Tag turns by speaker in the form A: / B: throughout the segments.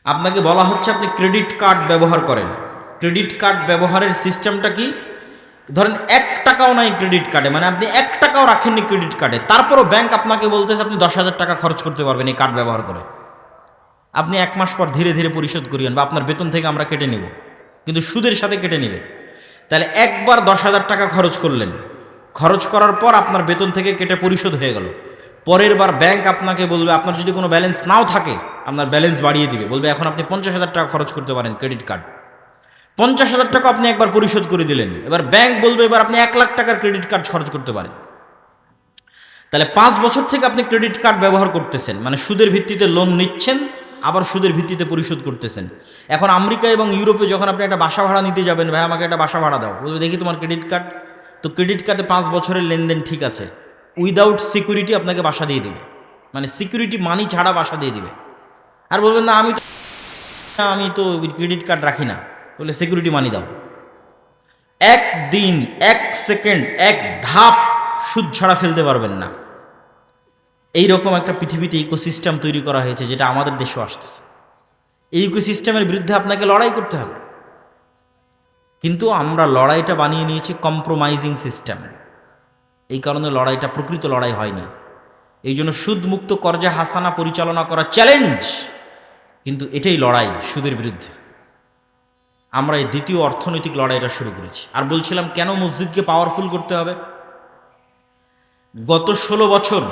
A: আপনাকে বলা হচ্ছে আপনি ক্রেডিট কার্ড ব্যবহার করেন। ক্রেডিট কার্ড ব্যবহারের সিস্টেমটা কি? ধরেন 1 টাকাও নাই ক্রেডিট কার্ডে, মানে আপনি 1 টাকাও রাখেননি ক্রেডিট কার্ডে, তারপরও ব্যাংক আপনাকে বলতেছে আপনি 10,000 টাকা খরচ করতে পারবেন এই কার্ড ব্যবহার করে। আপনি 1 মাস পর ধীরে ধীরে পরিশোধ করিয়েন, বা আপনার বেতন থেকে আমরা কেটে নেব, কিন্তু সুদের সাথে কেটে নেবে। তাহলে একবার 10,000 টাকা খরচ করলেন, খরচ করার পর আপনার বেতন থেকে কেটে পরিশোধ হয়ে গেল। পরের বার ব্যাংক আপনাকে বলবে, আপনার যদি কোনো ব্যালেন্স নাও থাকে আপনার ব্যালেন্স বাড়িয়ে দিবে, বলবে এখন আপনি 50,000 টাকা খরচ করতে পারেন ক্রেডিট কার্ড। 50,000 টাকা আপনি একবার পরিশোধ করে দিলেন, এবার ব্যাংক বলবে এবার আপনি 1 লাখ টাকার ক্রেডিট কার্ড খরচ করতে পারেন। তাহলে 5 বছর থেকে আপনি ক্রেডিট কার্ড ব্যবহার করতেছেন, মানে সুদের ভিত্তিতে লোন নিচ্ছেন, আবার সুদের ভিত্তিতে পরিশোধ করতেছেন। এখন আমেরিকা এবং ইউরোপে যখন আপনি একটা বাসা ভাড়া নিতে যাবেন, ভাই আমাকে একটা বাসা ভাড়া দাও, বলবে দেখি তোমার ক্রেডিট কার্ড, তো ক্রেডিট কার্ডে 5 বছরের লেনদেন ঠিক আছে, উইদাউট সিকিউরিটি আপনাকে বাসা দিয়ে দিবে, মানে সিকিউরিটি মানি ছাড়া বাসা দিয়ে দিবে। আর বলবেন না আমি তো ক্রেডিট কার্ড রাখি না, বলে সিকিউরিটি মানি দাও। একদিন, 1 সেকেন্ড, 1 ধাপ সুদ ছাড়া ফেলতে পারবেন না। এইরকম একটা পৃথিবীতে ইকোসিস্টেম তৈরি করা হয়েছে, যেটা আমাদের দেশেও আসতেছে। এই ইকোসিস্টেমের বিরুদ্ধে আপনাকে লড়াই করতে হবে, কিন্তু আমরা লড়াইটা বানিয়ে নিয়েছি কম্প্রোমাইজিং সিস্টেম। এই কারণে লড়াইটা প্রকৃত লড়াই হয়নি। এই জন্য সুদমুক্ত কর্জা হাসানা পরিচালনা করা চ্যালেঞ্জ, কিন্তু এটাই লড়াই সুদের বিরুদ্ধে। আমরা এই দ্বিতীয় অর্থনৈতিক লড়াইটা শুরু করেছি। আর বলছিলাম কেন মসজিদকে পাওয়ারফুল করতে হবে। গত 16 বছর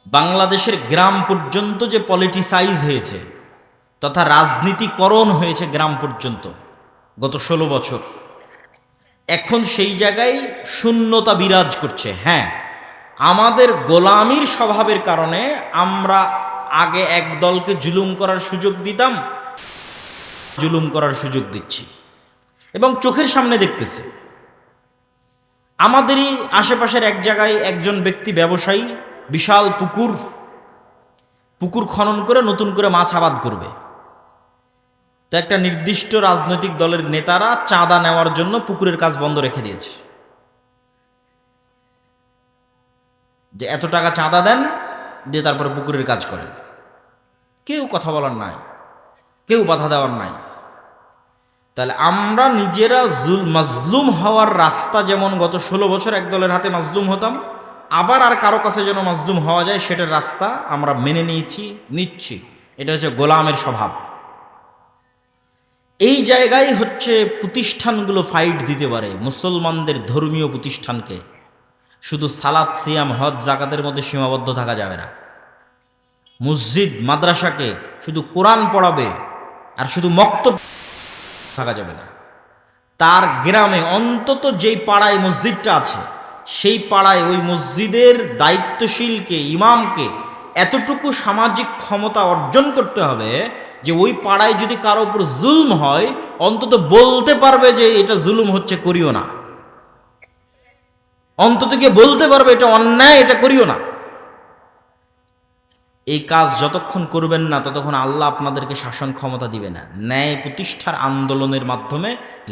A: বাংলাদেশের গ্রাম পর্যন্ত যে পলিটিসাইজ হয়েছে, তথা রাজনীতিকরণ হয়েছে গ্রাম পর্যন্ত গত 16 বছর, এখন সেই জায়গায় শূন্যতা বিরাজ করছে। হ্যাঁ, আমাদের গোলামির স্বভাবের কারণে আমরা আগে এক দলকে জুলুম করার সুযোগ দিতাম, জুলুম করার সুযোগ দিচ্ছি, এবং চোখের সামনে দেখতেছি। আমাদেরই আশেপাশের এক জায়গায় একজন ব্যক্তি ব্যবসায়ী বিশাল পুকুর খনন করে নতুন করে মাছ আবাদ করবে। তো একটা নির্দিষ্ট রাজনৈতিক দলের নেতারা চাঁদা নেওয়ার জন্য পুকুরের কাজ বন্ধ রেখে দিয়েছে, যে এত টাকা চাঁদা দেন, দিয়ে তারপরে পুকুরের কাজ করেন। কেউ কথা বলার নাই, কেউ বাধা দেওয়ার নাই। তাহলে আমরা নিজেরা মাজলুম হওয়ার রাস্তা, যেমন গত 16 বছর এক দলের হাতে মাজলুম হতাম, আবার আর কারো কাছে যেন মাজলুম হওয়া যায় সেটার রাস্তা আমরা মেনে নিচ্ছি। এটা হচ্ছে গোলামের স্বভাব। এই জায়গায় হচ্ছে প্রতিষ্ঠানগুলো ফাইট দিতে পারে মুসলমানদের ধর্মীয় প্রতিষ্ঠানকে। শুধু সালাত, সিয়াম, হজ, জাকাতের মধ্যে সীমাবদ্ধ থাকা যাবে না। মসজিদ মাদ্রাসাকে শুধু কোরআন পড়াবে আর শুধু মক্তব থাকা যাবে না। তার গ্রামে অন্তত যেই পাড়ায় মসজিদটা আছে, সেই পাড়ায় ওই মসজিদের দায়িত্বশীলকে, ইমামকে এতটুকু সামাজিক ক্ষমতা অর্জন করতে হবে যে ওই পাড়ায় যদি কারো উপর জুলম হয়, অন্তত বলতে পারবে যে এটা জুলুম হচ্ছে, করিও না। অন্তত গিয়ে বলতে পারবে এটা অন্যায়, এটা করিও না। এই কাজ যতক্ষণ করবেন না, ততক্ষণ আল্লাহ আপনাদেরকে শাসন ক্ষমতা দিবে না। ন্যায় প্রতিষ্ঠার আন্দোলনের মাধ্যমে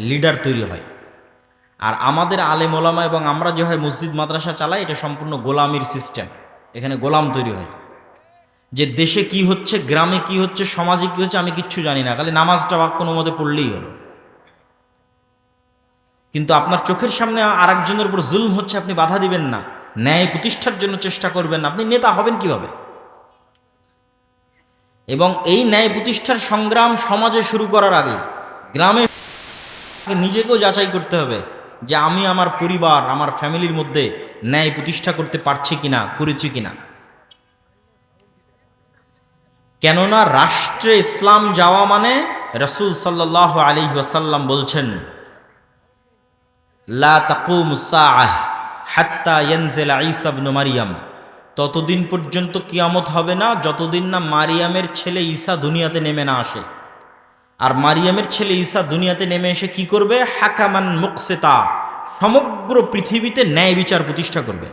A: লিডার তৈরি হয়। আর আমাদের আলেম ওলামা এবং আমরা যেভাবে মসজিদ মাদ্রাসা চালাই, এটা সম্পূর্ণ গোলামির সিস্টেম। এখানে গোলাম তৈরি হয়, যে দেশে কি হচ্ছে, গ্রামে কি হচ্ছে, সমাজে কি হচ্ছে আমি কিচ্ছু জানি না, খালি নামাজটা কোনো মতে পড়লেই হলো। কিন্তু আপনার চোখের সামনে আরেকজনের উপর জুলম হচ্ছে, আপনি বাধা দিবেন না, ন্যায় প্রতিষ্ঠার জন্য চেষ্টা করবেন, আপনি নেতা হবেন কিভাবে? এবং এই ন্যায় প্রতিষ্ঠার সংগ্রাম সমাজে শুরু করার আগে গ্রামে নিজেকেও যাচাই করতে হবে যে আমি আমার পরিবার, আমার ফ্যামিলির মধ্যে ন্যায় প্রতিষ্ঠা করতে পারছি কিনা, করেছি কিনা। কেননা রাষ্ট্রে ইসলাম যাওয়া মানে রাসূল সাল্লাল্লাহু আলাইহি ওয়াসাল্লাম বলছেন, লা তাকুমুস সাআহ হাত্তা ইয়ানজিলা ঈসা ইবনে মারইয়াম, ততদিন পর্যন্ত কিয়ামত হবে না যতদিন না মারিয়ামের ছেলে ঈসা দুনিয়াতে নেমে না আসে। আর মারিয়ামের ছেলে ঈসা দুনিয়াতে নেমে এসে কি করবে? হাকামান মুকসিতা, সমগ্র পৃথিবীতে ন্যায় বিচার প্রতিষ্ঠা করবে।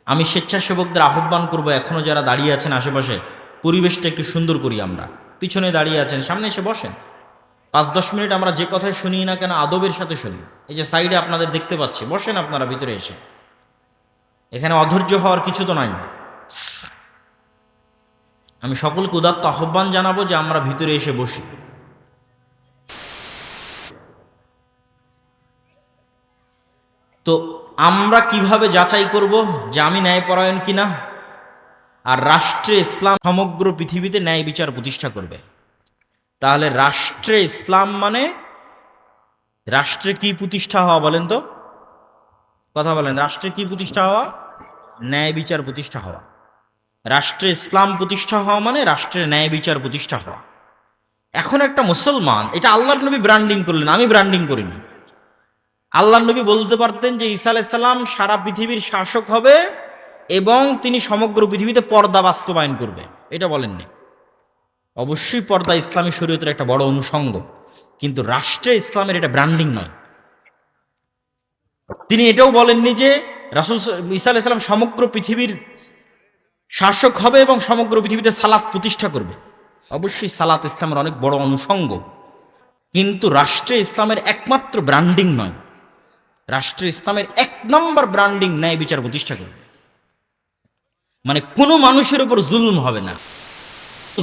A: আমি স্বেচ্ছাসেবকদের আহ্বান করব, এখনও যারা দাঁড়িয়ে আছেন আশেপাশে, পরিবেশটা একটু সুন্দর করি। আমরা পিছনে দাঁড়িয়ে আছেন, সামনে এসে বসেন। 5-10 মিনিট আমরা যে কথাই শুনি না কেন, আদবের সাথে শুনি। এই যে সাইডে আপনাদের দেখতে পাচ্ছি, বসেন আপনারা ভিতরে এসে। এখানে অধৈর্য হওয়ার কিছু তো নাই। আমি সকলকে উদাত্ত আহ্বান জানাবো যে আমরা ভিতরে এসে বসি। তো আমরা কিভাবে যাচাই করব যে আমি ন্যায়পরায়ণ কিনা? আর রাষ্ট্রে ইসলাম সমগ্র পৃথিবীতে ন্যায় বিচার প্রতিষ্ঠা করবে। তাহলে রাষ্ট্রে ইসলাম মানে রাষ্ট্রে কি প্রতিষ্ঠা হওয়া? বলেন তো, কথা বলেন। রাষ্ট্রে কি প্রতিষ্ঠা হওয়া? ন্যায় বিচার প্রতিষ্ঠা হওয়া। রাষ্ট্রে ইসলাম প্রতিষ্ঠা হওয়া মানে রাষ্ট্রে ন্যায় বিচার প্রতিষ্ঠা হওয়া। এখন একটা মুসলমান, এটা আল্লাহর নবী ব্র্যান্ডিং করলেন, আমি ব্র্যান্ডিং করিনি। আল্লাহর নবী বলতে পারতেন যে ঈসা আলাইহিস সালাম সারা পৃথিবীর শাসক হবে এবং তিনি সমগ্র পৃথিবীতে পর্দা বাস্তবায়ন করবে, এটা বলেননি। অবশ্যই পর্দা ইসলামী শরীয়তের একটা বড় অনুষঙ্গ, কিন্তু রাষ্ট্রে ইসলামের এটা ব্র্যান্ডিং নয়। তিনি এটাও বলেননি যে রাসূল ঈসা আলাইহিস সালাম সমগ্র পৃথিবীর শাসক হবে এবং সমগ্র পৃথিবীতে সালাত প্রতিষ্ঠা করবে। অবশ্যই সালাত ইসলামের অনেক বড় অনুষঙ্গ, কিন্তু রাষ্ট্রে ইসলামের একমাত্র ব্র্যান্ডিং নয়। রাষ্ট্রে ইসলামের এক নম্বর ব্র্যান্ডিং ন্যায় বিচার প্রতিষ্ঠা করবে, মানে কোনো মানুষের উপর জুলম হবে না।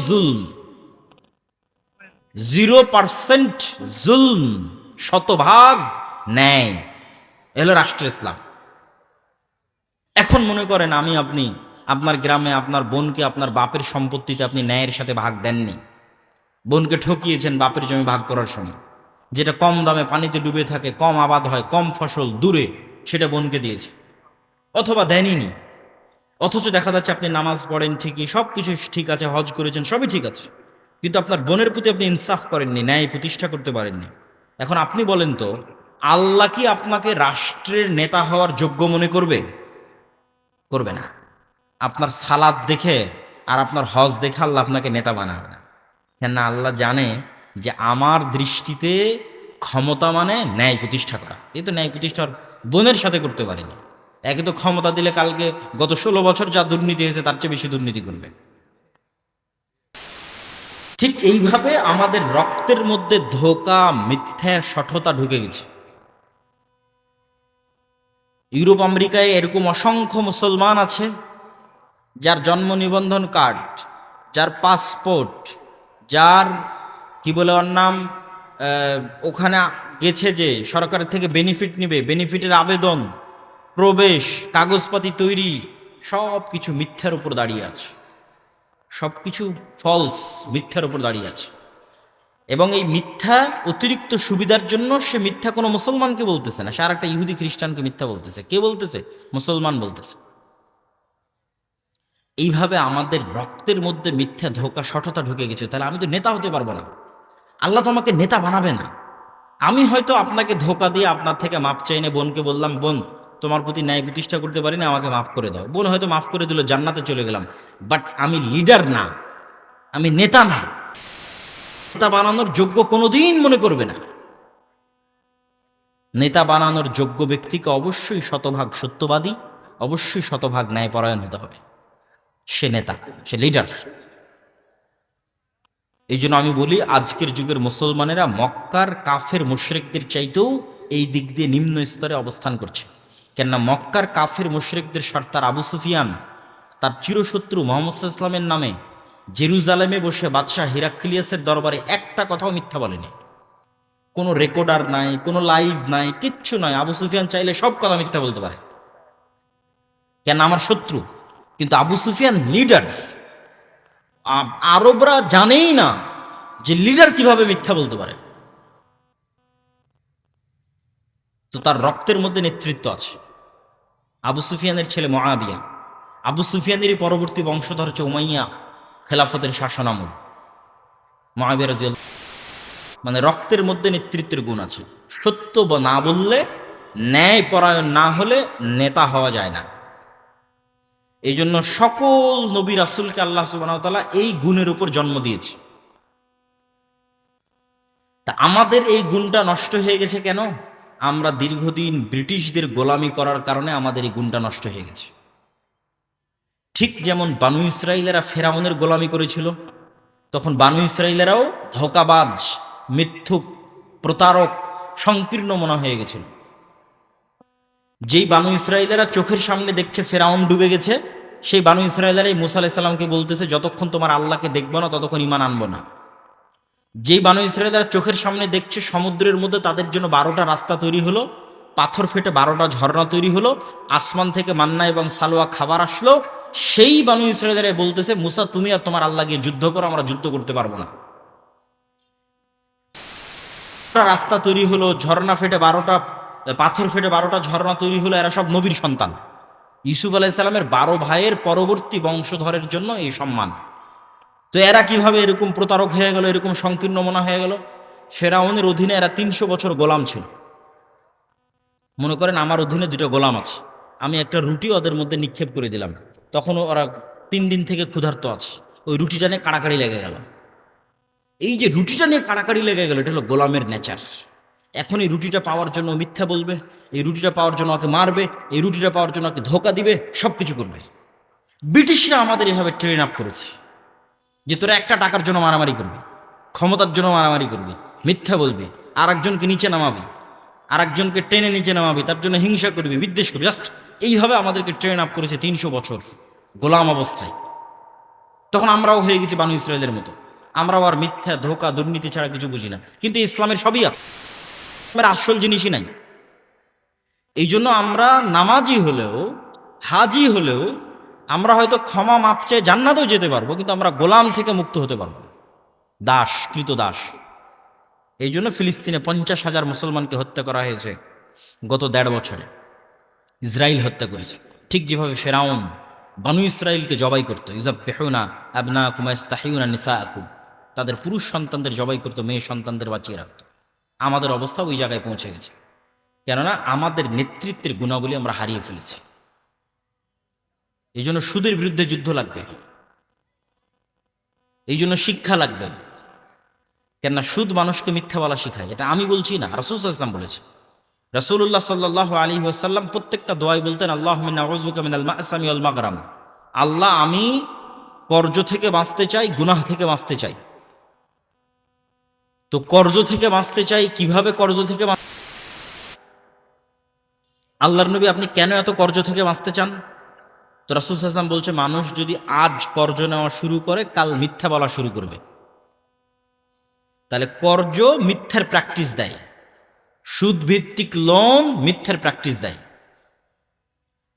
A: জুলম 0% জুলম, শতভাগ ন্যায়, এলো রাষ্ট্র ইসলাম। এখন মনে করেন আমি আপনি আপনার গ্রামে আপনার বোনকে আপনার বাপের সম্পত্তিতে আপনি ন্যায়ের সাথে ভাগ দেননি, বোনকে ঠকিয়েছেন বাপের জমি ভাগ করার সময়, যেটা কম দামে পানিতে ডুবে থাকে, কম আবাদ হয়, কম ফসল, দূরে, সেটা বোনকে দিয়েছে, অথবা দেনইনি। অথচ দেখা যাচ্ছে আপনি নামাজ পড়েন ঠিকই, সব কিছু ঠিক আছে, হজ করেছেন, সবই ঠিক আছে, কিন্তু আপনার বোনের প্রতি আপনি ইনসাফ করেননি, ন্যায় প্রতিষ্ঠা করতে পারেননি। এখন আপনি বলেন তো, আল্লাহ কি আপনাকে রাষ্ট্রের নেতা হওয়ার যোগ্য মনে করবে? করবে না। আপনার সালাদ দেখে আর আপনার হজ দেখে আল্লাহ আপনাকে নেতা বানাবে না। কেন না? আল্লাহ জানে যে আমার দৃষ্টিতে ক্ষমতা মানে ন্যায় প্রতিষ্ঠা করা। এই তো ন্যায় প্রতিষ্ঠার বোনের সাথে করতে পারিনি। একে তো ক্ষমতা দিলে কালকে গত 16 বছর যা দুর্নীতি হয়েছে তার চেয়ে বেশি দুর্নীতি করবে। ঠিক এইভাবে আমাদের রক্তের মধ্যে ধোঁকা, মিথ্যা, শঠতা ঢুকে গেছে। ইউরোপ আমেরিকায় এরকম অসংখ্য মুসলমান আছে যার জন্ম নিবন্ধন কার্ড, যার পাসপোর্ট, যার কি বলে ওর নাম, ওখানে গেছে যে সরকারের থেকে বেনিফিট নিবে, বেনিফিটের আবেদন, প্রবেশ, কাগজপাতি তৈরি, সব কিছু মিথ্যার উপর দাঁড়িয়ে আছে, সব কিছু ফলস, মিথ্যার উপর দাঁড়িয়ে আছে। এবং এই মিথ্যা অতিরিক্ত সুবিধার জন্য সে মিথ্যা কোনো মুসলমানকে বলতেছে না, সে আর একটা ইহুদি খ্রিস্টানকে মিথ্যা বলতেছে। কে বলতেছে? মুসলমান বলতেছে। এইভাবে আমাদের রক্তের মধ্যে মিথ্যা, ধোঁকা, শঠতা ঢুকে গেছে। তাহলে আমি তো নেতা হতে পারবো না, আল্লাহ তো আমাকে নেতা বানাবে না। আমি হয়তো আপনাকে ধোঁকা দিয়ে আপনার থেকে মাপ চাইনে বোনকে বললাম, বোন তোমার প্রতি ন্যায় প্রতিষ্ঠা করতে পারি না, আমাকে মাফ করে দাও। বোন হয়তো মাফ করে দিল, জান্নাতে চলে গেলাম। বাট আমি লিডার না, আমি নেতা না। নেতা বানানোর যোগ্য কোনোদিন মনে করবে না। নেতা বানানোর যোগ্য ব্যক্তিকে অবশ্যই শতভাগ সত্যবাদী, অবশ্যই শতভাগ ন্যায়পরায়ণ হতে হবে। সে নেতা, সে লিডার। এই জন্য আমি বলি, আজকের যুগের মুসলমানেরা মক্কার কাফের মুশরিকদের চাইতেও এই দিক দিয়ে নিম্ন স্তরে অবস্থান করছে। কেননা মক্কার কাফের মুশরিকদের সর্দার আবু সুফিয়ান তার চিরশত্রু মুহাম্মদ সাল্লাল্লাহু আলাইহি ওয়াসাল্লামের নামে জেরুজালেমে বসে বাদশাহ হিরাক্লিয়াসের দরবারে একটা কথাও মিথ্যা বলেনি। কোনো রেকর্ডার নাই, কোনো লাইভ নাই, কিচ্ছু নাই। আবু সুফিয়ান চাইলে সব কথা মিথ্যা বলতে পারে, কেন? আমার শত্রু। কিন্তু আবু সুফিয়ান লিডার। আরবরা জানেই না যে লিডার কিভাবে মিথ্যা বলতে পারে। তো তার রক্তের মধ্যে নেতৃত্ব আছে। আবু সুফিয়ানের ছেলে মুআবিয়া, আবু সুফিয়ানেরই পরবর্তী বংশধর হচ্ছে উমাইয়া খেলাফতের শাসনামল। মুআবিয়া রাদিয়াল্লাহু, মানে রক্তের মধ্যে নেতৃত্বের গুণ আছে। সত্য না বললে, ন্যায় পরায়ণ না হলে নেতা হওয়া যায় না। এই জন্য সকল নবী রাসূলকে আল্লাহ সুবহানাহু ওয়া তাআলা এই গুণের উপর জন্ম দিয়েছে। তা আমাদের এই গুণটা নষ্ট হয়ে গেছে কেন? আমরা দীর্ঘদিন ব্রিটিশদের গোলামি করার কারণে আমাদের এই গুণটা নষ্ট হয়ে গেছে। ঠিক যেমন বানু ইসরাইলেরা ফেরাউনের গোলামি করেছিল, তখন বানু ইসরাইলেরাও ধোঁকাবাজ, মিথ্যুক, প্রতারক, সংকীর্ণ মনা হয়ে গেছিল। যেই বানু ইসরাইলেরা চোখের সামনে দেখছে ফেরাউন ডুবে গেছে, সেই বানু ইসরায়েলের মুসা আলাইহিস সালামকে বলতেছে, যতক্ষণ তোমার আল্লাহকে দেখবো না ততক্ষণ ঈমান আনবো না। যেই বানু ইসরায়েলরা চোখের সামনে দেখছে সমুদ্রের মধ্যে তাদের জন্য 12টা রাস্তা তৈরি হলো, পাথর ফেটে 12টা ঝর্ণা তৈরি হলো, আসমান থেকে মান্না এবং সালোয়া খাবার আসলো, সেই বানু ইসরায়েলরা বলতেছে, মুসা তুমি আর তোমার আল্লাহ গিয়ে যুদ্ধ করো, আমরা যুদ্ধ করতে পারবো না। রাস্তা তৈরি হলো, ঝর্ণা ফেটে 12টা, পাথর ফেটে 12টা ঝর্ণা তৈরি হলো, এরা সব নবীর সন্তান। ইউসুফ আলাইহিস সালামের 12 ভাইয়ের পরবর্তী বংশধরের জন্য এই সম্মান। তো এরা কিভাবে এরকম প্রতারক হয়ে গেল, এরকম সংকীর্ণ মনা হয়ে গেল? ফেরাউনের অধীনে এরা 300 বছর গোলাম ছিল। মনে করেন আমার অধীনে 2টা গোলাম আছে, আমি একটা রুটি ওদের মধ্যে নিক্ষেপ করে দিলাম, তখন ওরা 3 দিন থেকে ক্ষুধার্ত আছে, ওই রুটিটা নিয়ে কাড়াকাড়ি লেগে গেল। এই যে রুটিটা নিয়ে কাড়াকাড়ি লেগে গেল, এটা হলো গোলামের নেচার। এখন এই রুটিটা পাওয়ার জন্য মিথ্যা বলবে, এই রুটিটা পাওয়ার জন্য ওকে মারবে, এই রুটিটা পাওয়ার জন্য ওকে ধোকা দিবে, সব কিছু করবে। ব্রিটিশরা আমাদের এভাবে ট্রেন আপ করেছে যে তোরা একটা টাকার জন্য মারামারি করবি, ক্ষমতার জন্য মারামারি করবি, মিথ্যা বলবি, আর একজনকে নিচে নামাবি, আর একজনকে টেনে নিচে নামাবি, তার জন্য হিংসা করবি, বিদ্বেষ করবি। জাস্ট এইভাবে আমাদেরকে ট্রেন আপ করেছে 300 বছর গোলাম অবস্থায়। তখন আমরাও হয়ে গেছি বানু ইসরায়েলের মতো, আমরাও আর মিথ্যা, ধোকা, দুর্নীতি ছাড়া কিছু বুঝি না। কিন্তু ইসলামের সবই আছে, ইসলামের আসল জিনিসই নাই। এই জন্য আমরা নামাজি হলেও, হাজি হলেও, আমরা হয়তো ক্ষমা মাপ চেয়ে জান্নাতেও যেতে পারবো, কিন্তু আমরা গোলাম থেকে মুক্ত হতে পারবো না, দাস, কৃতদাস। এই জন্য ফিলিস্তিনে 50,000 মুসলমানকে হত্যা করা হয়েছে গত 1.5 বছরে। ইসরায়েল হত্যা করেছে, ঠিক যেভাবে ফেরাউন বানু ইসরায়েলকে জবাই করতো, ইউযাববিহুনা আবনাকুম ওয়া ইস্তাহিউনা নিসাআকুম, তাদের পুরুষ সন্তানদের জবাই করতো, মেয়ে সন্তানদের বাঁচিয়ে রাখতো। আমাদের অবস্থা ওই জায়গায় পৌঁছে গেছে, কেননা আমাদের নেতৃত্বের গুণাবলী আমরা হারিয়ে ফেলেছি। এই জন্য সুদের বিরুদ্ধে যুদ্ধ লাগবে, এই জন্য শিক্ষা লাগবে। কেননা সুদ মানুষকে মিথ্যা বলা শিখায়। এটা আমি বলছি না, রাসূল সাল্লাল্লাহু আলাইহি ওয়াসাল্লাম বলেছে। রাসূলুল্লাহ সাল্লাল্লাহু আলাইহি ওয়াসাল্লাম প্রত্যেকটা দোয়ায় বলতেন, আল্লাহুম্মা ইন্নী আউযু বিকা মিনাল মা'সামি ওয়াল মাগরাম। আল্লাহ, আমি কর্জ থেকে বাঁচতে চাই, গুনাহ থেকে বাঁচতে চাই। তো কর্জ থেকে বাঁচতে চাই, কিভাবে কর্জ থেকে আল্লাহর নবী, আপনি কেন এত কর্জ থেকে বাঁচতে চান? তো রাসূল সাল্লাল্লাহু আলাইহি ওয়াসাল্লাম বলছে, মানুষ যদি আজ কর্জ নেওয়া শুরু করে, কাল মিথ্যা বলা শুরু করবে। তাহলে কর্জ মিথ্যার প্র্যাকটিস দেয়, সুদ ভিত্তিক লোন মিথ্যার প্র্যাকটিস দেয়।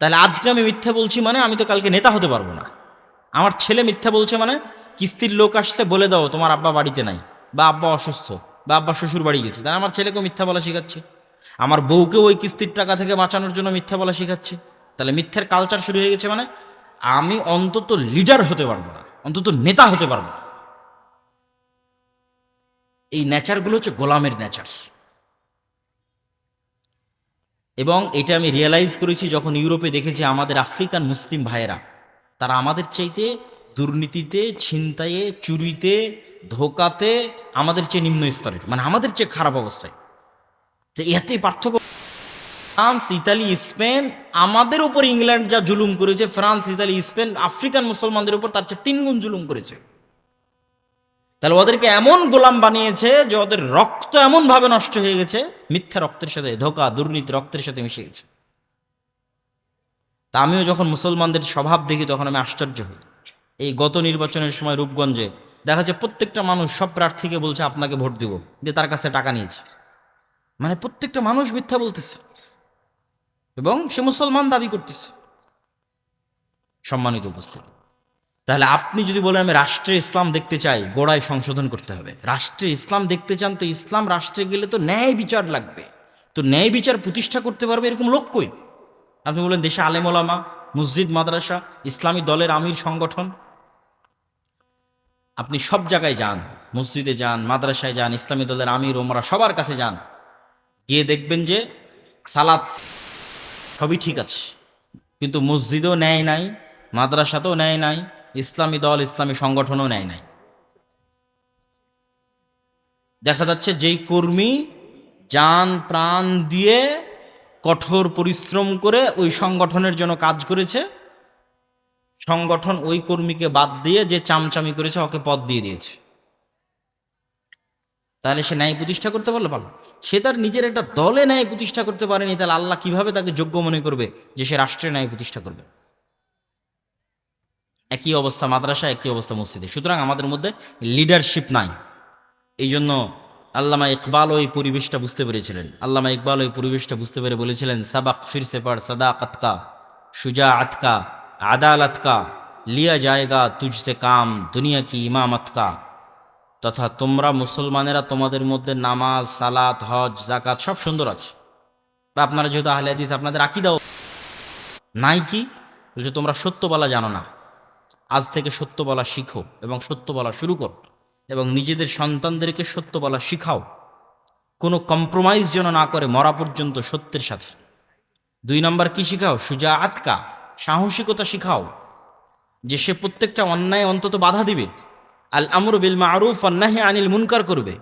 A: তাহলে আজকে আমি মিথ্যা বলছি মানে আমি তো কালকে নেতা হতে পারবো না। আমার ছেলে মিথ্যা বলছে মানে কিস্তির লোক আসছে, বলে দাও তোমার আব্বা বাড়িতে নাই, বা আব্বা অসুস্থ, বা আব্বা শ্বশুর বাড়ি গেছে, তাহলে আমার ছেলেকেও মিথ্যা বলা শেখাচ্ছে। আমার বউকেও ওই কিস্তির টাকা থেকে বাঁচানোর জন্য মিথ্যা বলা শেখাচ্ছে। তাহলে মিথ্যার কালচার শুরু হয়ে গেছে, মানে আমি অন্তত লিডার হতে পারবো না, অন্তত নেতা হতে পারবো না। এই নেচারগুলো হচ্ছে গোলামের নেচার। এবং এটা আমি রিয়েলাইজ করেছি যখন ইউরোপে দেখেছি আমাদের আফ্রিকান মুসলিম ভাইয়েরা, তারা আমাদের চাইতে দুর্নীতিতে, ছিনতাইয়ে, চুরিতে, ধোকাতে আমাদের চেয়ে নিম্ন স্তরের, মানে আমাদের চেয়ে খারাপ অবস্থায়। তো এতেই পার্থক্য। ফ্রান্স, ইতালি, স্পেন আমাদের উপর ইংল্যান্ড যা জুলুম করেছে, ফ্রান্স, ইতালি, স্পেন আফ্রিকান মুসলমানদের উপর তার চেয়ে 3 গুণ জুলুম করেছে। তাহলে ওদেরকে এমন গোলাম বানিয়েছে যে ওদের রক্ত এমনভাবে নষ্ট হয়ে গেছে, মিথ্যা রক্তের সাথে, ধোকা, দুর্নীতি রক্তের সাথে মিশে গেছে। তা আমিও যখন মুসলমানদের স্বভাব দেখি তখন আমি আশ্চর্য হই। এই গত নির্বাচনের সময় রূপগঞ্জে দেখা যাচ্ছে প্রত্যেকটা মানুষ সব প্রার্থীকে বলছে আপনাকে ভোট দিব, দিয়ে তার কাছ থেকে টাকা নিয়েছে। মানে প্রত্যেকটা মানুষ মিথ্যা বলতেছে এবং সে মুসলমান দাবি করতেছে। সম্মানিত উপস্থিতি, তাহলে আপনি যদি বলেন আমি রাষ্ট্রে ইসলাম দেখতে চাই, গোড়ায় সংশোধন করতে হবে। রাষ্ট্রে ইসলাম দেখতে চান, তো ইসলাম রাষ্ট্রে গেলে তো ন্যায় বিচার লাগবে। তো ন্যায় বিচার প্রতিষ্ঠা করতে পারবে এরকম লোক কই? আপনি বলেন দেশে আলেম ওলামা, মসজিদ, মাদ্রাসা, ইসলামী দলের আমির, সংগঠন। আপনি সব জায়গায় যান, মসজিদে যান, মাদ্রাসায় যান, ইসলামী দলের আমির, ওমরা সবার কাছে যান, গিয়ে দেখবেন যে সালাত সবই ঠিক আছে, কিন্তু মসজিদেও ন্যায় নাই, মাদ্রাসাতেও ন্যায় নাই, ইসলামী দল, ইসলামী সংগঠনও ন্যায় নাই। দেখা যাচ্ছে যেই কর্মী জান প্রাণ দিয়ে কঠোর পরিশ্রম করে ওই সংগঠনের জন্য কাজ করেছে, সংগঠন ওই কর্মীকে বাদ দিয়ে যে চামচামি করেছে ওকে পদ দিয়ে দিয়েছে। তাহলে সে ন্যায় প্রতিষ্ঠা করতে পারলো? পারলো। সে তার নিজের একটা দলে ন্যায় প্রতিষ্ঠা করতে পারেনি, তাহলে আল্লাহ কিভাবে তাকে যোগ্য মনে করবে যে সে রাষ্ট্রে ন্যায় প্রতিষ্ঠা করবে? একই অবস্থা মাদ্রাসা, একই অবস্থা মসজিদে। সুতরাং আমাদের মধ্যে লিডারশিপ নাই। এই জন্য আল্লামা ইকবাল ওই পরিবেশটা বুঝতে পেরেছিলেন। আল্লামা ইকবাল ওই পরিবেশটা বুঝতে পেরে বলেছিলেন, সাবাক ফিরসে পড় সাদাকাত কা, শুজাআত কা, আদালত কা, লিয়া জায়েগা তুঝসে কাম, দুনিয়া কি ইমামত কা। তথা তোমরা মুসলমানেরা তোমাদের মধ্যে নামাজ, সালাত, হজ, জাকাত সব সুন্দর আছে, বা আপনারা যেহেতু আহলে হাদিস আপনাদের আকীদাও নাই, কি বলছে তোমরা সত্য বলা জানো না। আজ থেকে সত্য বলা শিখো এবং সত্য বলা শুরু করো, এবং নিজেদের সন্তানদেরকে সত্য বলা শিখাও। কোনো কম্প্রোমাইজ যেন না করে মরা পর্যন্ত সত্যের সাথে। 2 নম্বর কি শিখাও? শুজাআত কা, সাহসিকতা শিখাও, যে সে প্রত্যেকটা অন্যায় অন্তত বাধা দিবে। আল আমরু বিল মারুফ ওয়ান নাহি আনিল মুনকার করবে,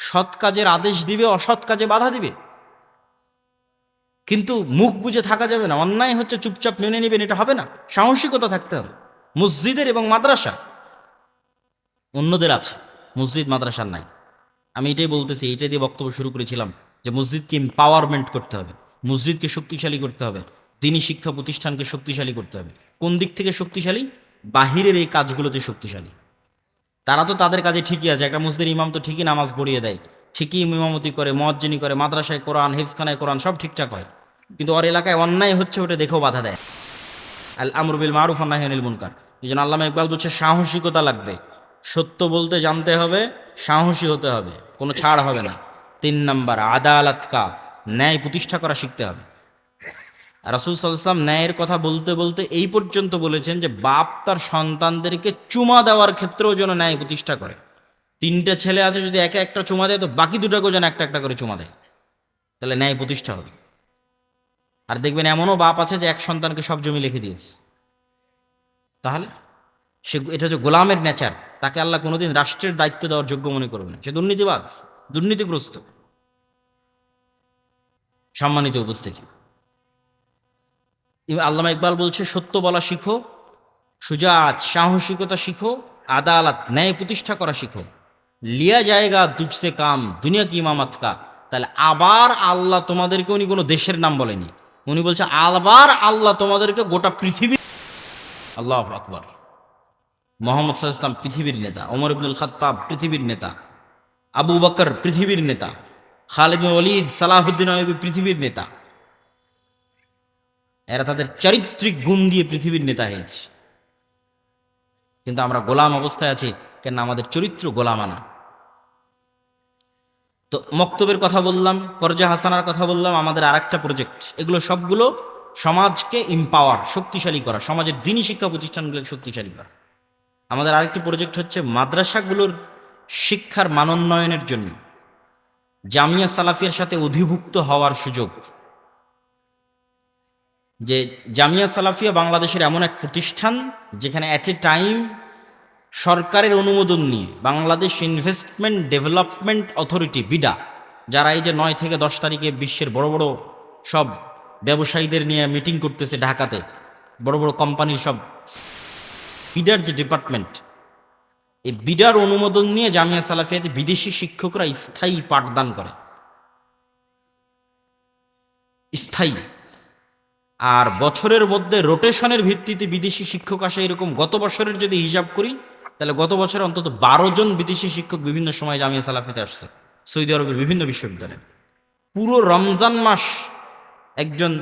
A: সৎ কাজের আদেশ দিবে, অসৎ কাজে বাধা দিবে। কিন্তু মুখ বুজে থাকা যাবে না, অন্যায় হচ্ছে চুপচাপ মেনে নেবেন এটা হবে না, সাহসিকতা থাকতে হবে। মসজিদের এবং মাদ্রাসা অন্যদের আছে, মসজিদ মাদ্রাসার নাই। আমি এটাই বলতেছি, এইটাই দিয়ে বক্তব্য শুরু করেছিলাম যে মসজিদকে এম্পাওয়ারমেন্ট করতে হবে, মসজিদকে শক্তিশালী করতে হবে, দিনী শিক্ষা প্রতিষ্ঠানকে শক্তিশালী করতে হবে। কোন দিক থেকে শক্তিশালী? বাহিরের এই কাজগুলোতে শক্তিশালী। তারা তো তাদের কাজে ঠিকই আছে, একটা মসজিদের ইমাম তো ঠিকই নামাজ পড়িয়ে দেয়, ঠিকই ইমামতি করে, মুয়াজ্জিনি করে, মাদ্রাসায় কোরআন, হিফজখানায় কোরআন সব ঠিকঠাক হয়, কিন্তু ওর এলাকায় অন্যায় হচ্ছে ওটা দেখেও বাধা দেয়। আল আমরু বিল মারুফ ওয়ান নাহি আনিল মুনকার। এই জন্য আল্লামা ইকবাল বলছে সাহসিকতা লাগবে, সত্য বলতে জানতে হবে, সাহসী হতে হবে, কোনো ছাড় হবে না। 3 নম্বর আদালত কা, ন্যায় প্রতিষ্ঠা করা শিখতে হবে। রাসূল সাল্লাল্লাহু আলাইহি ওয়াসাল্লাম ন্যায়ের কথা বলতে বলতে এই পর্যন্ত বলেছেন যে বাপ তার সন্তানদেরকে চুমা দেওয়ার ক্ষেত্রেও যেন ন্যায় প্রতিষ্ঠা করে। 3টে ছেলে আছে, যদি একে একটা চুমা দেয় তো বাকি 2টাকেও যেন একটা একটা করে চুমা দেয়, তাহলে ন্যায় প্রতিষ্ঠা হবে। আর দেখবেন এমনও বাপ আছে যে এক সন্তানকে সব জমি লিখে দিয়েছে, তাহলে সে, এটা হচ্ছে গোলামের নেচার, তাকে আল্লাহ কোনোদিন রাষ্ট্রের দায়িত্ব দেওয়ার যোগ্য মনে করবে না, সে দুর্নীতিবাজ, দুর্নীতিগ্রস্ত। সম্মানিত উপস্থিতি, আল্লামা ইকবাল বলছে সত্য বলা শিখো, সুজাত সাহসিকতা শিখো, আদালত ন্যায় প্রতিষ্ঠা করা শিখো, লিয়া জায়গা তুজসে কাম, দুনিয়া কি ইমামত কা। তাহলে আবার আল্লাহ তোমাদেরকে, উনি কোনো দেশের নাম বলেনি, উনি বলছে আবার আল্লাহ তোমাদেরকে গোটা পৃথিবী, আল্লাহু আকবার। মুহাম্মদ সাল্লাল্লাহু আলাইহি ওয়াসাল্লাম পৃথিবীর নেতা, ওমর ইবনুল খাত্তাব পৃথিবীর নেতা, আবু বকর পৃথিবীর নেতা, খালিদ বিন ওয়ালিদ, সালাহুদ্দিন আইয়ুবী পৃথিবীর নেতা। এরা তাদের চারিত্রিক গুণ দিয়ে পৃথিবীর নেতা হয়েছে, কিন্তু আমরা গোলাম অবস্থায় আছি, কেন আমাদের চরিত্র গোলামানা। তো মক্তবের কথা বললাম, করজা হাসানার কথা বললাম, আমাদের আরেকটা প্রজেক্ট, এগুলো সবগুলো সমাজকে এম্পাওয়ার, শক্তিশালী করা, সমাজের দিনী শিক্ষা প্রতিষ্ঠানগুলোকে শক্তিশালী করা। আমাদের আরেকটি প্রজেক্ট হচ্ছে মাদ্রাসাগুলোর শিক্ষার মানোন্নয়নের জন্য জামিয়া সালাফিয়ার সাথে অধিভুক্ত হওয়ার সুযোগ। যে জামিয়া সালাফিয়া বাংলাদেশের এমন এক প্রতিষ্ঠান যেখানে অ্যাট এ টাইম সরকারের অনুমোদন নিয়ে Bangladesh investment development authority, BIDA, যারা এই যে 9 থেকে 10 তারিখে বিশ্বের বড় বড় সব ব্যবসায়ীদের নিয়ে মিটিং করতেছে ঢাকাতে, বড় বড় কোম্পানির সব বিডার যে ডিপার্টমেন্ট, এই বিডার অনুমোদন নিয়ে জামিয়া সালাফিয়াতে বিদেশি শিক্ষকরা স্থায়ী পাঠদান করে, স্থায়ী। আর বছরের মধ্যে রোটেশনের ভিত্তিতে বিদেশি শিক্ষক আসে, এরকম গত বছরের যদি হিসাব করি তাহলে গত বছরে অন্তত 12 জন বিদেশি শিক্ষক বিভিন্ন সময় জামিয়া সালাফিয়াতে আসছে, সৌদি আরবের বিভিন্ন বিশ্ববিদ্যালয়ে। পুরো রমজান মাস একজন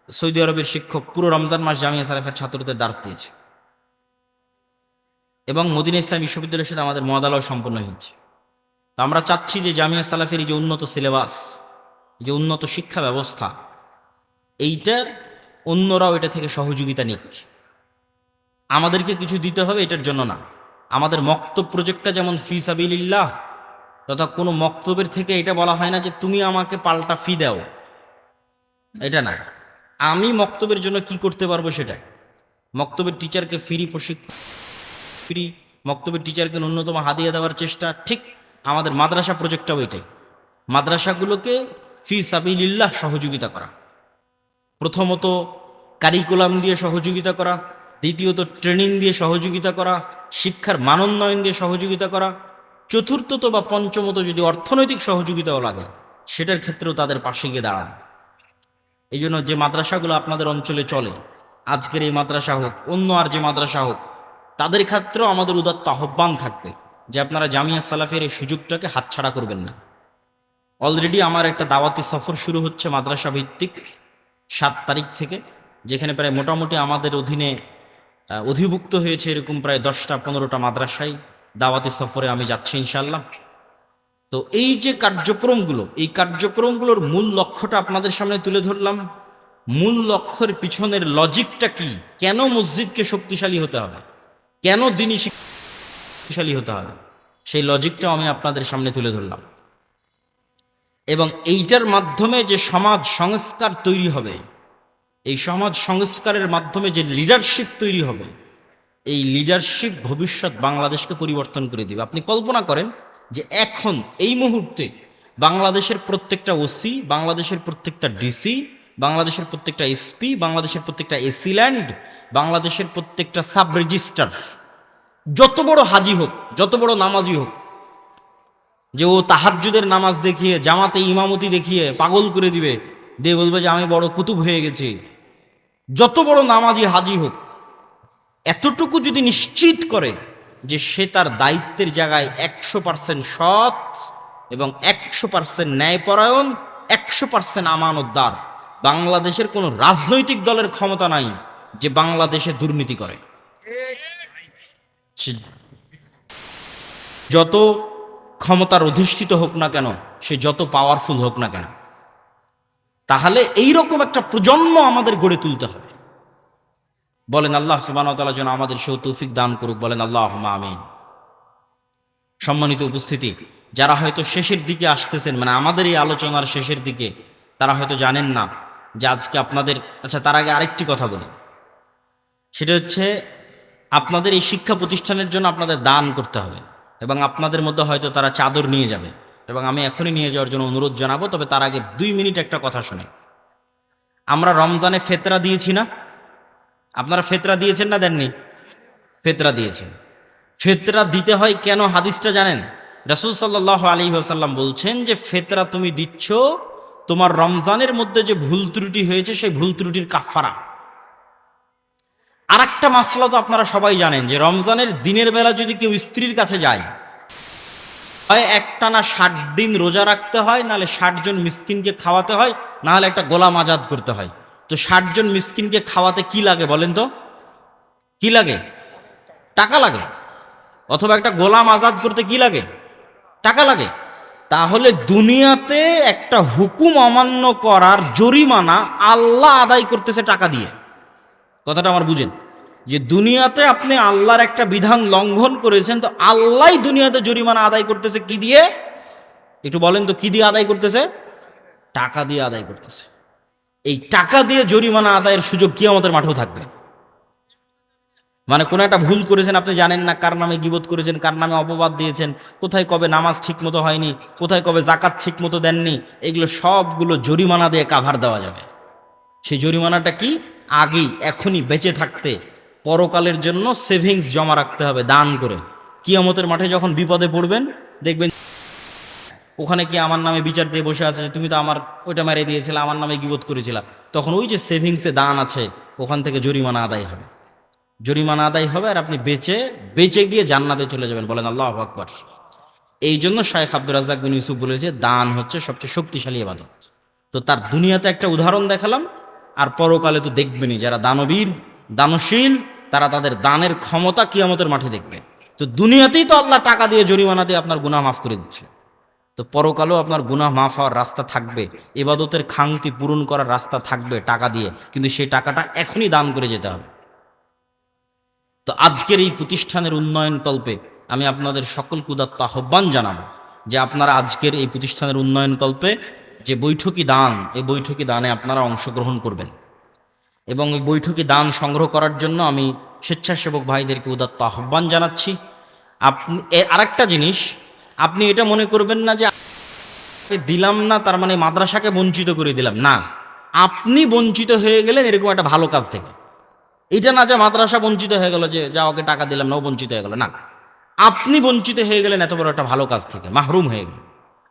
A: সৌদি আরবের শিক্ষক পুরো রমজান মাস জামিয়া সালাফিয়ার ছাত্রদের দার্স দিয়েছে, এবং মদিনা ইসলাম বিশ্ববিদ্যালয়ের সাথে আমাদের মদালাও সম্পন্ন হয়েছে। তো আমরা চাচ্ছি যে জামিয়া সালাফিয়ার এই যে উন্নত সিলেবাস, যে উন্নত শিক্ষা ব্যবস্থা, এইটা অন্যরাও এটা থেকে সহযোগিতা নিক। আমাদেরকে কিছু দিতে হবে এটার জন্য না, আমাদের মক্তব প্রজেক্টটা যেমন ফি সাবিলিল্লাহ, তথা কোনো মক্তবের থেকে এটা বলা হয় না যে তুমি আমাকে পাল্টা ফি দাও, এটা না। আমি মক্তবের জন্য কি করতে পারবো সেটা, মক্তবের টিচারকে ফ্রি প্রশিক্ষণ, ফ্রি মক্তবের টিচারকে ন্যূনতম হাদিয়া দেওয়ার চেষ্টা, ঠিক আমাদের মাদ্রাসা প্রজেক্টটাও এটাই। মাদ্রাসাগুলোকে ফি সাবিলিল্লাহ সহযোগিতা করা, প্রথমত কারিকুলাম দিয়ে সহযোগিতা করা, দ্বিতীয়ত ট্রেনিং দিয়ে সহযোগিতা করা, শিক্ষার মানোন্নয়ন দিয়ে সহযোগিতা করা, চতুর্থত বা পঞ্চমত যদি অর্থনৈতিক সহযোগিতাও লাগে সেটার ক্ষেত্রেও তাদের পাশে গিয়ে দাঁড়ান। এই জন্য যে মাদ্রাসাগুলো আপনাদের অঞ্চলে চলে, আজকের এই মাদ্রাসা হোক, অন্য আর যে মাদ্রাসা হোক, তাদের ক্ষেত্রেও আমাদের উদাত্ত আহ্বান থাকবে যে আপনারা জামিয়া সালাফের এই সুযোগটাকে হাতছাড়া করবেন না। অলরেডি আমার একটা দাওয়াতি সফর শুরু হচ্ছে মাদ্রাসা ভিত্তিক 7 তারিখ থেকে, যেখানে প্রায় মোটামুটি আমাদের অধীনে অধিভুক্ত হয়েছে এরকম প্রায় 10টা-15টা মাদ্রাসায় দাওয়াতি সফরে আমি যাচ্ছি ইনশাল্লাহ। তো এই যে কার্যক্রমগুলো, এই কার্যক্রমগুলোর মূল লক্ষ্যটা আপনাদের সামনে তুলে ধরলাম। মূল লক্ষ্যের পিছনের লজিকটা কি, কেন মসজিদকে শক্তিশালী হতে হবে, কেন দিনই শক্তিশালী হতে হবে, সেই লজিকটাও আমি আপনাদের সামনে তুলে ধরলাম। এবং এইটার মাধ্যমে যে সমাজ সংস্কার তৈরি হবে, এই সমাজ সংস্কারের মাধ্যমে যে লিডারশিপ তৈরি হবে, এই লিডারশিপ ভবিষ্যৎ বাংলাদেশকে পরিবর্তন করে দিবে। আপনি কল্পনা করেন যে এখন এই মুহূর্তে বাংলাদেশের প্রত্যেকটা ওসি, বাংলাদেশের প্রত্যেকটা ডিসি, বাংলাদেশের প্রত্যেকটা এসপি, বাংলাদেশের প্রত্যেকটা এসিল্যান্ড, বাংলাদেশের প্রত্যেকটা সাব রেজিস্ট্রার, যত বড় হাজি হোক, যত বড় নামাজি হোক, যে ও তাহাজ্জুদের নামাজ দেখিয়ে, জামাতে ইমামতি দেখিয়ে পাগল করে দিবে, দিয়ে বলবে যে আমি বড় কুতুব হয়ে গেছি, যত বড় নামাজি হাজি হোক, এতটুকু যদি নিশ্চিত করে যে সে তার দায়িত্বের জায়গায় 100% সৎ এবং 100% ন্যায়পরায়ণ, 100% আমানতদার, বাংলাদেশের কোনো রাজনৈতিক দলের ক্ষমতা নাই যে বাংলাদেশে দুর্নীতি করে। সে যত ক্ষমতার অধিষ্ঠিত হোক না কেন, সে যত পাওয়ারফুল হোক না কেন, তাহলে এইরকম একটা প্রজন্ম আমাদের গড়ে তুলতে হবে। বলেন আল্লাহ সুবহানাহু ওয়া তাআলা যেন আমাদের সেই তৌফিক দান করুক, বলেন আল্লাহুম্মা আমিন। সম্মানিত উপস্থিতি, যারা হয়তো শেষের দিকে আসতেছেন, মানে আমাদের এই আলোচনার শেষের দিকে, তারা হয়তো জানেন না যে আজকে আপনাদের, আচ্ছা তার আগে আরেকটি কথা বলি, সেটা হচ্ছে আপনাদের এই শিক্ষা প্রতিষ্ঠানের জন্য আপনাদের দান করতে হবে, এবং আপনাদের মধ্যে হয়তো তারা চাদর নিয়ে যাবে, এবং আমি এখনই নিয়ে যাওয়ার জন্য অনুরোধ জানাবো। তবে তার আগে 2 মিনিট একটা কথা শুনে, আমরা রমজানে ফেতরা দিয়েছি না? আপনারা ফেতরা দিয়েছেন না দেননি? ফেতরা দিয়েছেন। ফেতরা দিতে হয় কেন, হাদিসটা জানেন? রাসূল সাল্লাল্লাহু আলাইহি ওয়াসাল্লাম বলছেন যে ফেতরা তুমি দিচ্ছ তোমার রমজানের মধ্যে যে ভুল ত্রুটি হয়েছে সেই ভুল ত্রুটির কাফারা। আর একটা মাসলা তো আপনারা সবাই জানেন যে রমজানের দিনের বেলা যদি কেউ স্ত্রীর কাছে যায়, হয় একটানা 60 দিন রোজা রাখতে হয়, নাহলে 60 জন মিসকিনকে খাওয়াতে হয়, নাহলে একটা গোলাম আজাদ করতে হয়। তো 60 জন মিসকিনকে খাওয়াতে কি লাগে বলেন তো? কি লাগে? টাকা লাগে। অথবা একটা গোলাম আজাদ করতে কি লাগে? টাকা লাগে। তাহলে দুনিয়াতে একটা হুকুম অমান্য করার জরিমানা আল্লাহ আদায় করতেছে টাকা দিয়ে। কথাটা আমার বুঝেন, যে দুনিয়াতে আপনি আল্লাহর একটা বিধান লঙ্ঘন করেছেন, তো আল্লাহ দুনিয়াতে জরিমানা আদায় করতেছে কি দিয়ে? একটু বলেন তো, কি দিয়ে আদায় করতেছে? টাকা দিয়ে আদায় করতেছে। এই টাকা দিয়ে জরিমানা আদায়ের সুযোগ কিয়ামতের মাঠেও থাকবে। মানে কোনো একটা ভুল করেছেন, আপনি জানেন না কার নামে গীবত করেছেন, কার নামে অপবাদ দিয়েছেন, কোথায় কবে নামাজ ঠিক মতো হয়নি, কোথায় কবে জাকাত ঠিক মতো দেননি, এগুলো সবগুলো জরিমানা দিয়ে কাভার দেওয়া যাবে। সেই জরিমানাটা কি? আগেই এখনই বেঁচে থাকতে পরকালের জন্য সেভিংস জমা রাখতে হবে দান করে। কিয়ামতের মাঠে যখন বিপদে পড়বেন, দেখবেন ওখানে কি আমার নামে বিচার দিয়ে বসে আছে, তুমি তো আমার ওইটা মেরে দিয়েছিলে, আমার নামে গীবত করেছিলা। তখন ওই যে সেভিংসে দান আছে, ওখান থেকে জরিমানা আদায় হবে। জরিমানা আদায় হবে আর আপনি বেঁচে গিয়ে জান্নাতে চলে যাবেন। বলেন আল্লাহু আকবার। এই জন্য শাইখ আব্দুর রাজ্জাক বিন ইউসুফ বলেছে দান হচ্ছে সবচেয়ে শক্তিশালী ইবাদত। তো তার দুনিয়াতে একটা উদাহরণ দেখালাম, আর পরকালে তো দেখবেনই যারা দানবীর, দানশীল, তারা তাদের দানের ক্ষমতা কিয়ামতের মাঠে দেখবে। তো দুনিয়াতেই তো আল্লাহ টাকা দিয়ে জরিমানা দিয়ে আপনার গুনাহ মাফ করে দিচ্ছে, তো পরকালেও আপনার গুনাহ মাফ হওয়ার রাস্তা থাকবে, ইবাদতের খাংতি পূরণ করার রাস্তা থাকবে টাকা দিয়ে, কিন্তু সেই টাকাটা এখনই দান করে যেতে হবে। তো আজকের এই প্রতিষ্ঠানের উন্নয়ন কল্পে আমি আপনাদের সকলকে উদাত্ত আহ্বান জানাবো যে আপনারা আজকের এই প্রতিষ্ঠানের উন্নয়ন কল্পে যে বৈঠকি দান, এই বৈঠকি দানে আপনারা অংশগ্রহণ করবেন। এবং এই বৈঠকি দান সংগ্রহ করার জন্য আমি স্বেচ্ছাসেবক ভাইদেরকে উদাত্ত আহ্বান জানাচ্ছি। আপনি আরেকটা জিনিস, আপনি এটা মনে করবেন না যে দিলাম না তার মানে মাদ্রাসাকে বঞ্চিত করে দিলাম, না। আপনি বঞ্চিত হয়ে গেলেন এরকম একটা ভালো কাজ থেকে। এটা না যে মাদ্রাসা বঞ্চিত হয়ে গেল, যে যা ওকে টাকা দিলাম না ও বঞ্চিত হয়ে গেল, না। আপনি বঞ্চিত হয়ে গেলেন এত বড় একটা ভালো কাজ থেকে, মাহরুম হয়ে গেলেন।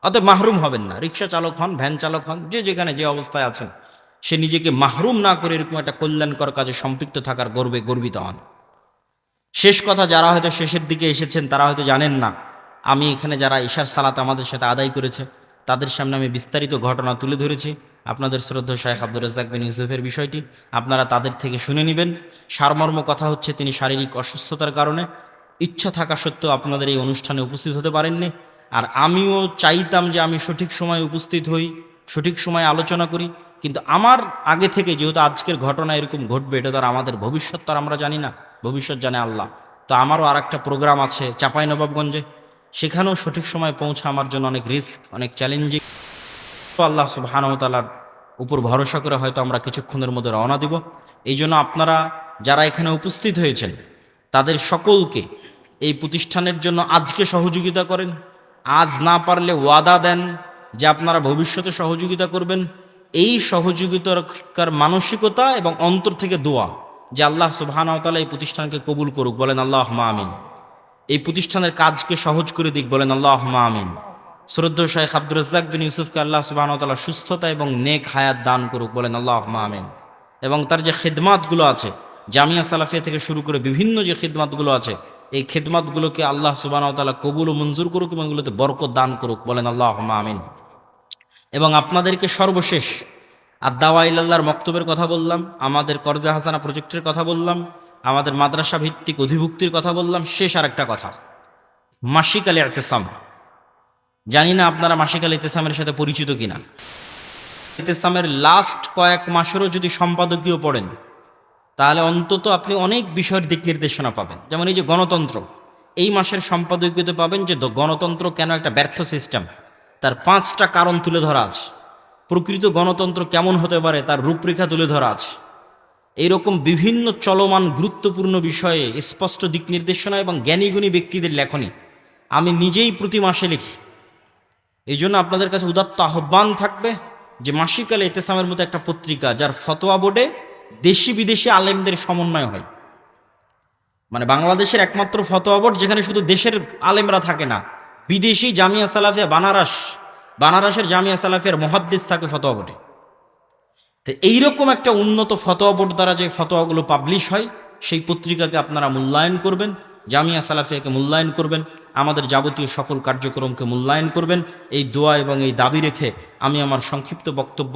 A: অতএব মাহরুম হবেন না। রিক্সা চালক হন, ভ্যান চালক হন, যে যেখানে যে অবস্থায় আছেন, সে নিজেকে মাহরুম না করে এরকম একটা কল্যাণকর কাজে সম্পৃক্ত থাকার গর্বে গর্বিত হন। শেষ কথা, যারা হয়তো শেষের দিকে এসেছেন তারা হয়তো জানেন না, আমি এখানে যারা ঈশার সালাত আমাদের সাথে আদায় করেছে তাদের সামনে আমি বিস্তারিত ঘটনা তুলে ধরেছি। আপনাদের শ্রদ্ধা শায়েখ আব্দুর রাজ্জাক বিন ইউসুফের বিষয়টি আপনারা তাদের থেকে শুনে নেবেন। সারমর্ম কথা হচ্ছে, তিনি শারীরিক অসুস্থতার কারণে ইচ্ছা থাকা সত্ত্বেও আপনাদের এই অনুষ্ঠানে উপস্থিত হতে পারেননি। আর আমিও চাইতাম যে আমি সঠিক সময়ে উপস্থিত হই, সঠিক সময়ে আলোচনা করি, কিন্তু আমার আগে থেকে যেহেতু আজকের ঘটনা এরকম ঘটবে, এটা তো আর আমাদের ভবিষ্যৎ তো আর আমরা জানি না, ভবিষ্যৎ জানে আল্লাহ। তো আমারও আর একটা প্রোগ্রাম আছে চাঁপাইনবাবগঞ্জে, সেখানেও সঠিক সময় পৌঁছা আমার জন্য অনেক রিস্ক, অনেক চ্যালেঞ্জিং। তো আল্লাহ সুবহানাহু ওয়া তাআলার উপর ভরসা করে হয়তো আমরা কিছুক্ষণের মধ্যে রওনা দিব। এই জন্য আপনারা যারা এখানে উপস্থিত হয়েছেন তাদের সকলকে এই প্রতিষ্ঠানের জন্য আজকে সহযোগিতা করেন, আজ না পারলে ওয়াদা দেন যে আপনারা ভবিষ্যতে সহযোগিতা করবেন। এই সহযোগিতার মানসিকতা এবং অন্তর থেকে দোয়া যে আল্লাহ সুবহানাহু ওয়া তাআলা এই প্রতিষ্ঠানকে কবুল করুক, বলেন আল্লাহুম্মা আমিন। এই প্রতিষ্ঠানের কাজকে সহজ করে দিক, বলেন আল্লাহুম্মা আমিন। শ্রদ্ধেয় শায়েখ আব্দুর রাজ্জাক বিন ইউসুফকে আল্লাহ সুবহানাহু ওয়া তাআলা সুস্থতা এবং নেক হায়াত দান করুক, বলেন আল্লাহুম্মা আমিন। এবং তার যে খিদমাতগুলো আছে, জামিয়া সালাফিয়া থেকে শুরু করে বিভিন্ন যে খিদমাতগুলো আছে, এই খিদমাতগুলোকে আল্লাহ সুবহানাহু ওয়া তাআলা কবুল ও মঞ্জুর করুক এবং এগুলোতে বরকত দান করুক, বলেন আল্লাহুম্মা আমিন। এবং আপনাদেরকে সর্বশেষ আদ-দাওয়া ইলাল্লাহর মক্তবের কথা বললাম, আমাদের কর্জা হাসানা প্রজেক্টের কথা বললাম, আমাদের মাদ্রাসা ভিত্তিক অধিভুক্তির কথা বললাম। শেষ আরেকটা কথা, মাসিক আল ইতিসাম। জানি না আপনারা মাসিক আল ইতিসামের সাথে পরিচিত কিনা। ইতিসামের লাস্ট কয়েক মাসেরও যদি সম্পাদকীয় পড়েন তাহলে অন্তত আপনি অনেক বিষয়ের দিক নির্দেশনা পাবেন। যেমন এই যে গণতন্ত্র, এই মাসের সম্পাদকীয়তে পাবেন যে গণতন্ত্র কেন একটা ব্যর্থ সিস্টেম, তার 5টা কারণ তুলে ধরা আছে। প্রকৃত গণতন্ত্র কেমন হতে পারে তার রূপরেখা তুলে ধরা আছে। এইরকম বিভিন্ন চলমান গুরুত্বপূর্ণ বিষয়ে স্পষ্ট দিক নির্দেশনা এবং জ্ঞানীগুণী ব্যক্তিদের লেখনী আমি নিজেই প্রতি মাসে লিখি। এই জন্য আপনাদের কাছে উদাত্ত আহ্বান থাকবে যে মাসিক আল ইতিসামের মতো একটা পত্রিকা, যার ফতোয়া বোর্ডে দেশি বিদেশি আলেমদের সমন্বয় হয়, মানে বাংলাদেশের একমাত্র ফতোয়া বোর্ড যেখানে শুধু দেশের আলেমরা থাকে না, বিদেশি জামিয়া সালাফিয়া বানারসের জামিয়া সালাফিয়ার মুহাদ্দিস থাকে ফতোয়া বোর্ডে। তো এইরকম একটা উন্নত ফতোয়া বোর্ড দ্বারা যে ফতোয়াগুলো পাবলিশ হয়, সেই পত্রিকাকে আপনারা মূল্যায়ন করবেন, জামিয়া সালাফিয়াকে মূল্যায়ন করবেন, আমাদের যাবতীয় সকল কার্যক্রমকে মূল্যায়ন করবেন। এই দোয়া এবং এই দাবি রেখে আমি আমার সংক্ষিপ্ত বক্তব্য